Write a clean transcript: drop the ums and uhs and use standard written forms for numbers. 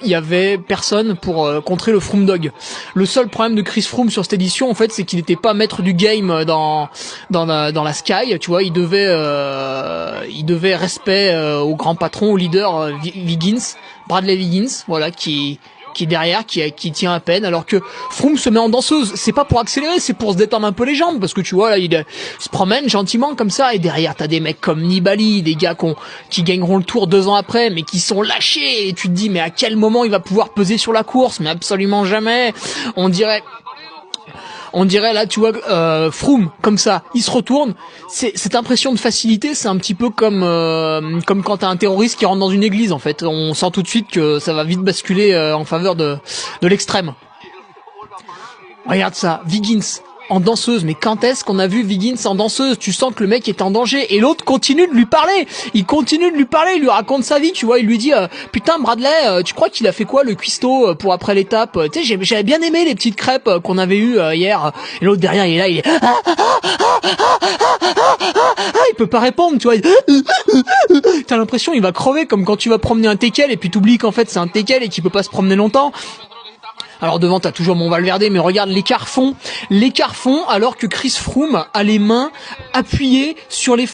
Il y avait personne pour contrer le Froome Dog. Le seul problème de Chris Froome sur cette édition, en fait, c'est qu'il n'était pas maître du game dans la Sky. Tu vois, il devait respect au grand patron, au leader Wiggins, Bradley Wiggins, voilà, qui est derrière, qui tient à peine, alors que Froome se met en danseuse. C'est pas pour accélérer, c'est pour se détendre un peu les jambes, parce que tu vois, là, il se promène gentiment comme ça, et derrière, t'as des mecs comme Nibali, des gars qui gagneront le Tour 2 ans après, mais qui sont lâchés, et tu te dis, mais à quel moment il va pouvoir peser sur la course? Mais absolument jamais. On dirait là, tu vois, Froome, comme ça, il se retourne. Cette impression de facilité, c'est un petit peu comme quand t'as un terroriste qui rentre dans une église, en fait. On sent tout de suite que ça va vite basculer en faveur de l'extrême. Regarde ça, Wiggins en danseuse. Mais quand est-ce qu'on a vu Wiggins en danseuse? Tu sens que le mec est en danger. Et l'autre continue de lui parler. Il continue de lui parler. Il lui raconte sa vie, tu vois. Il lui dit putain Bradley, tu crois qu'il a fait quoi le cuistot pour après l'étape? Tu sais, j'avais bien aimé les petites crêpes qu'on avait eues hier. Et l'autre derrière, il est là, il peut pas répondre, tu vois. T'as l'impression il va crever, comme quand tu vas promener un teckel et puis t'oublies qu'en fait c'est un teckel et qu'il peut pas se promener longtemps. Alors devant t'as toujours mon Valverde, mais regarde l'écart fond alors que Chris Froome a les mains appuyées sur les